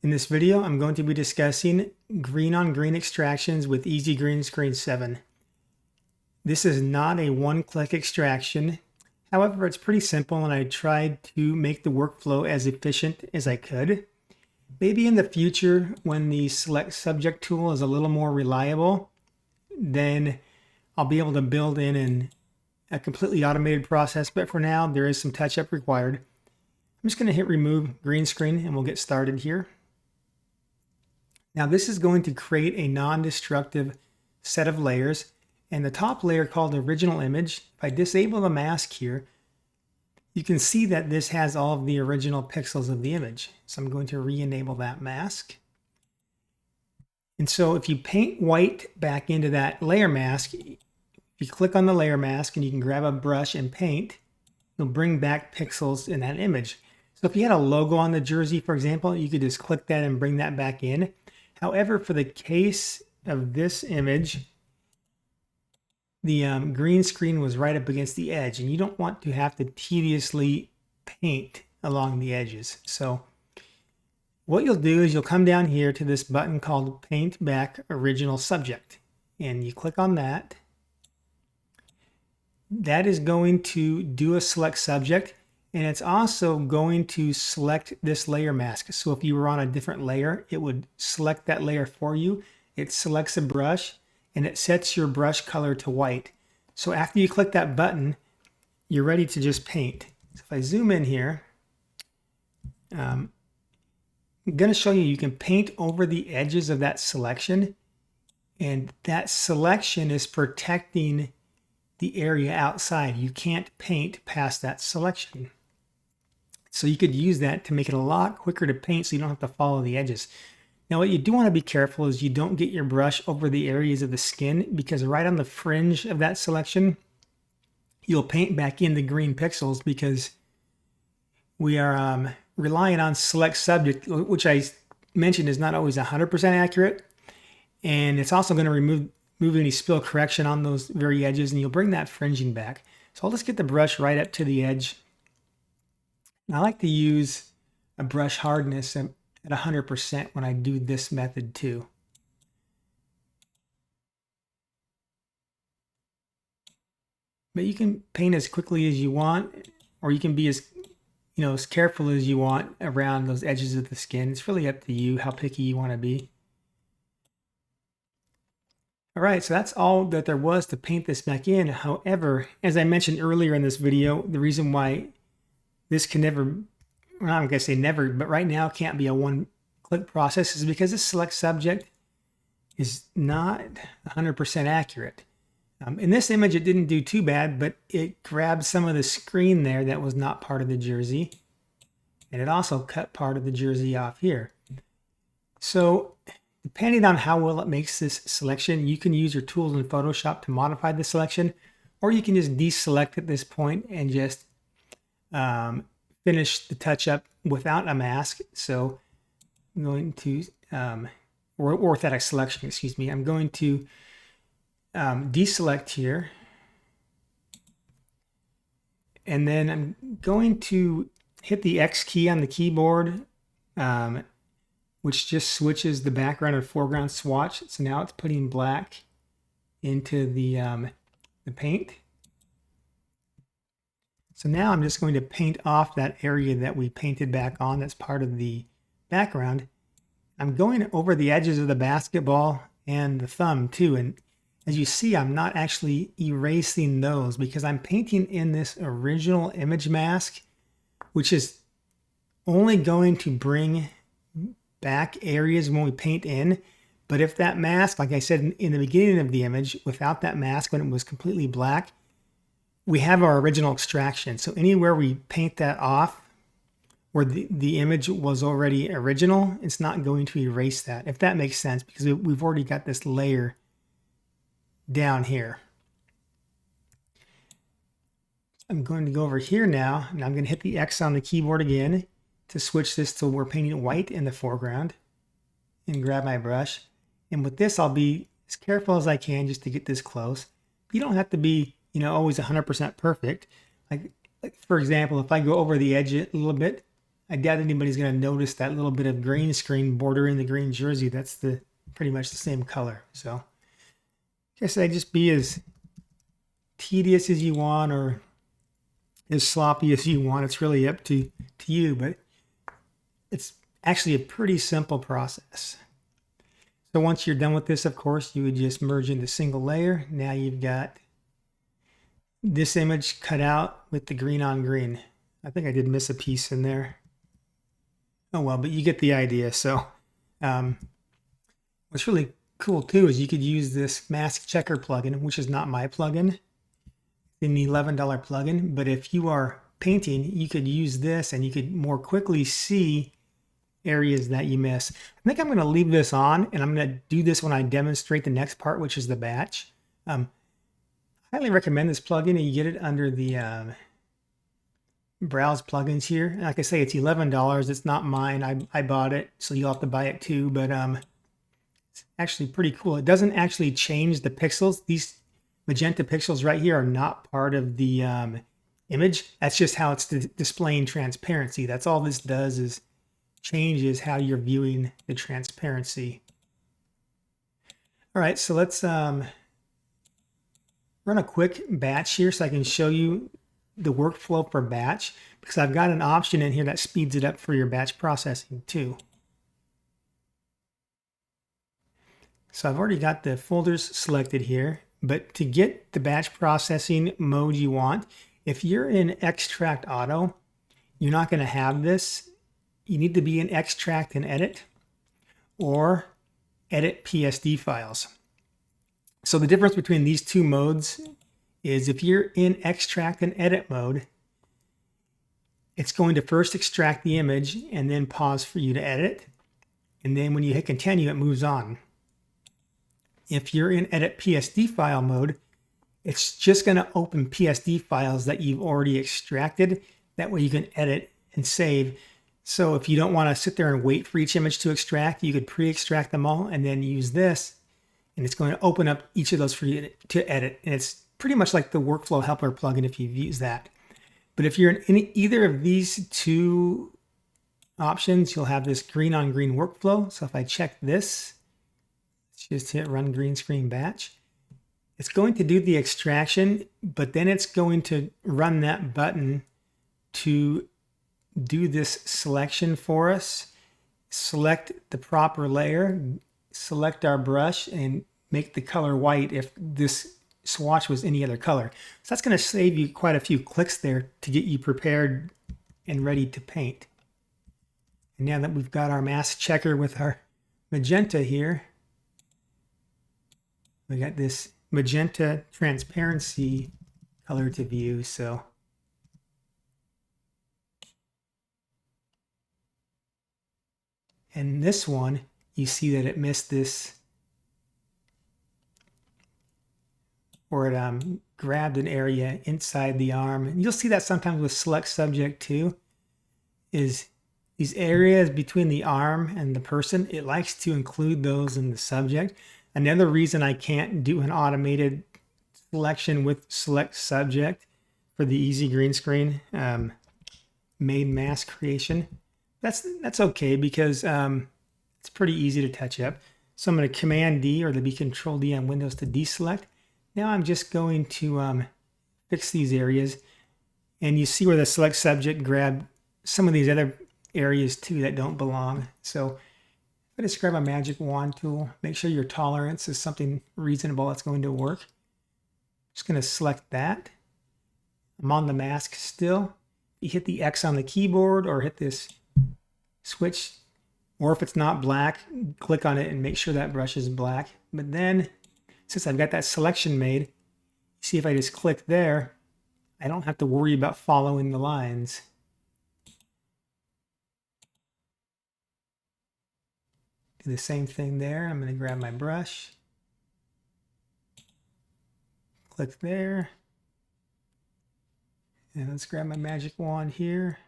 In this video, I'm going to be discussing green-on-green extractions with Easy Green Screen 7. This is not a one-click extraction. However, it's pretty simple and I tried to make the workflow as efficient as I could. Maybe in the future, when the Select Subject tool is a little more reliable, then I'll be able to build in a completely automated process, but for now, there is some touch-up required. I'm just going to hit Remove Green Screen and we'll get started here. Now this is going to create a non-destructive set of layers, and the top layer called Original Image, if I disable the mask here, you can see that this has all of the original pixels of the image. So I'm going to re-enable that mask. And so if you paint white back into that layer mask, if you click on the layer mask and you can grab a brush and paint, you'll bring back pixels in that image. So if you had a logo on the jersey, for example, you could just click that and bring that back in. However, for the case of this image, the green screen was right up against the edge, and you don't want to have to tediously paint along the edges. So what you'll do is you'll come down here to this button called Paint Back Original Subject, and you click on that. That is going to do a select subject, and it's also going to select this layer mask. So if you were on a different layer, it would select that layer for you. It selects a brush and it sets your brush color to white. So after you click that button, you're ready to just paint. So if I zoom in here, I'm going to show you can paint over the edges of that selection, and that selection is protecting the area outside. You can't paint past that selection. So you could use that to make it a lot quicker to paint so you don't have to follow the edges. Now what you do want to be careful is you don't get your brush over the areas of the skin, because right on the fringe of that selection, you'll paint back in the green pixels, because we are relying on select subject, which I mentioned is not always 100% accurate. And it's also going to remove any spill correction on those very edges, and you'll bring that fringing back. So I'll just get the brush right up to the edge. And I like to use a brush hardness at 100% when I do this method too. But you can paint as quickly as you want, or you can be as careful as you want around those edges of the skin. It's really up to you how picky you want to be. All right, so that's all that there was to paint this back in. However, as I mentioned earlier in this video, the reason why this can never, well, I'm going to say never, but right now can't be a one-click process is because this select subject is not 100% accurate. In this image, it didn't do too bad, but it grabbed some of the screen there that was not part of the jersey, and it also cut part of the jersey off here. So depending on how well it makes this selection, you can use your tools in Photoshop to modify the selection, or you can just deselect at this point and just finish the touch-up without a mask. So I'm going to, or without a selection, excuse me. I'm going to deselect here. And then I'm going to hit the X key on the keyboard, which just switches the background and foreground swatch. So now it's putting black into the paint. So now I'm just going to paint off that area that we painted back on that's part of the background. I'm going over the edges of the basketball and the thumb too. And as you see, I'm not actually erasing those because I'm painting in this original image mask, which is only going to bring back areas when we paint in. But if that mask, like I said in the beginning of the image, without that mask, when it was completely black, we have our original extraction. So anywhere we paint that off where the image was already original, it's not going to erase that, if that makes sense, because we've already got this layer down here. I'm going to go over here now, and I'm going to hit the X on the keyboard again to switch this to we're painting white in the foreground, and grab my brush. And with this, I'll be as careful as I can just to get this close. You don't have to be always 100% perfect. Like for example, if I go over the edge a little bit, I doubt anybody's going to notice that little bit of green screen bordering the green jersey. That's pretty much the same color. So I guess I'd just be as tedious as you want or as sloppy as you want. It's really up to you, but it's actually a pretty simple process. So once you're done with this, of course, you would just merge into single layer. Now you've got this image cut out with the green on green. I think I did miss a piece in there. Oh well, but you get the idea. So what's really cool too is you could use this mask checker plugin, which is not my plugin, an $11 plugin. But if you are painting, you could use this and you could more quickly see areas that you miss. I think I'm going to leave this on, and I'm going to do this when I demonstrate the next part, which is the batch. I highly recommend this plugin. You get it under the browse plugins here. Like I say, it's $11. It's not mine. I bought it, so you'll have to buy it too. But it's actually pretty cool. It doesn't actually change the pixels. These magenta pixels right here are not part of the image. That's just how it's displaying transparency. That's all this does is changes how you're viewing the transparency. All right, so let's run a quick batch here so I can show you the workflow for batch, because I've got an option in here that speeds it up for your batch processing too. So I've already got the folders selected here, but to get the batch processing mode you want, if you're in Extract Auto, you're not going to have this. You need to be in Extract and Edit or Edit PSD files. So the difference between these two modes is if you're in Extract and Edit mode, it's going to first extract the image and then pause for you to edit. And then when you hit continue, it moves on. If you're in Edit PSD file mode, it's just going to open PSD files that you've already extracted. That way you can edit and save. So if you don't want to sit there and wait for each image to extract, you could pre-extract them all and then use this. And it's going to open up each of those for you to edit. And it's pretty much like the Workflow Helper plugin if you've used that. But if you're in either of these two options, you'll have this green on green workflow. So if I check this, let's just hit run green screen batch. It's going to do the extraction, but then it's going to run that button to do this selection for us. Select the proper layer, select our brush, and make the color white if this swatch was any other color. So that's going to save you quite a few clicks there to get you prepared and ready to paint. And now that we've got our mask checker with our magenta here, we got this magenta transparency color to view. So and this one, you see that it missed this, or it grabbed an area inside the arm. And you'll see that sometimes with select subject too, is these areas between the arm and the person, it likes to include those in the subject. Another reason I can't do an automated selection with select subject for the easy green screen made mask creation. That's okay because it's pretty easy to touch up. So I'm going to Command D, or be Control D on Windows to deselect. Now I'm just going to fix these areas, and you see where the select subject grabbed some of these other areas too that don't belong. So if I just grab a magic wand tool, make sure your tolerance is something reasonable that's going to work. Just going to select that. I'm on the mask still. You hit the X on the keyboard or hit this switch, or if it's not black, click on it and make sure that brush is black. But then, since I've got that selection made, see if I just click there, I don't have to worry about following the lines. Do the same thing there. I'm going to grab my brush, click there, and let's grab my magic wand here.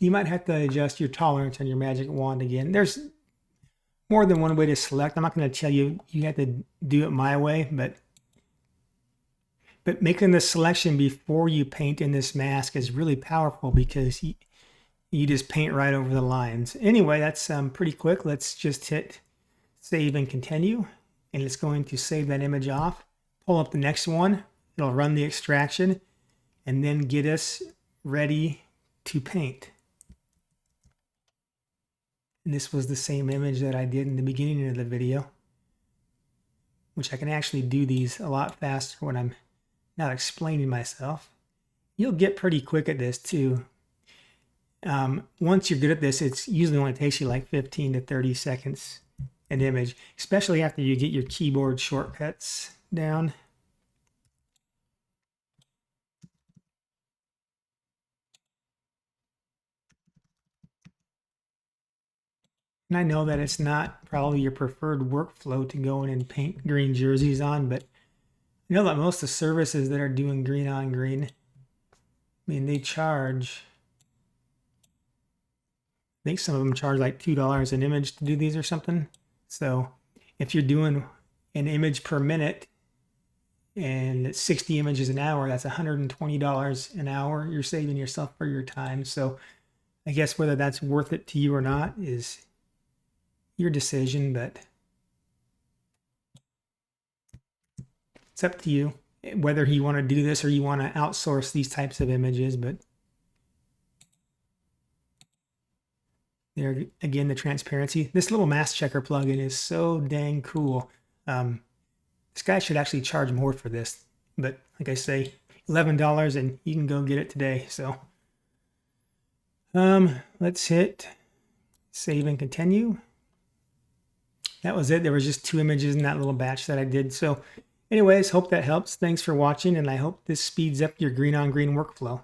You might have to adjust your tolerance on your magic wand again. There's more than one way to select. I'm not going to tell you you have to do it my way, but But making this selection before you paint in this mask is really powerful because you just paint right over the lines. Anyway, that's pretty quick. Let's just hit save and continue. And it's going to save that image off. Pull up the next one. It'll run the extraction and then get us ready to paint. And this was the same image that I did in the beginning of the video, which I can actually do these a lot faster when I'm not explaining myself. You'll get pretty quick at this too. Once you're good at this, it's usually only takes you like 15 to 30 seconds an image, especially after you get your keyboard shortcuts down. And I know that it's not probably your preferred workflow to go in and paint green jerseys on, but I know that most of the services that are doing green on green, I mean, they charge, I think some of them charge like $2 an image to do these or something. So if you're doing an image per minute and it's 60 images an hour, that's $120 an hour. You're saving yourself for your time. So I guess whether that's worth it to you or not is your decision, but it's up to you whether you want to do this or you want to outsource these types of images. But there again, the transparency. This little mask checker plugin is so dang cool. This guy should actually charge more for this, but like I say, $11 and you can go get it today. So let's hit save and continue. That was it. There was just 2 images in that little batch that I did. So anyways, hope that helps. Thanks for watching, and I hope this speeds up your green on green workflow.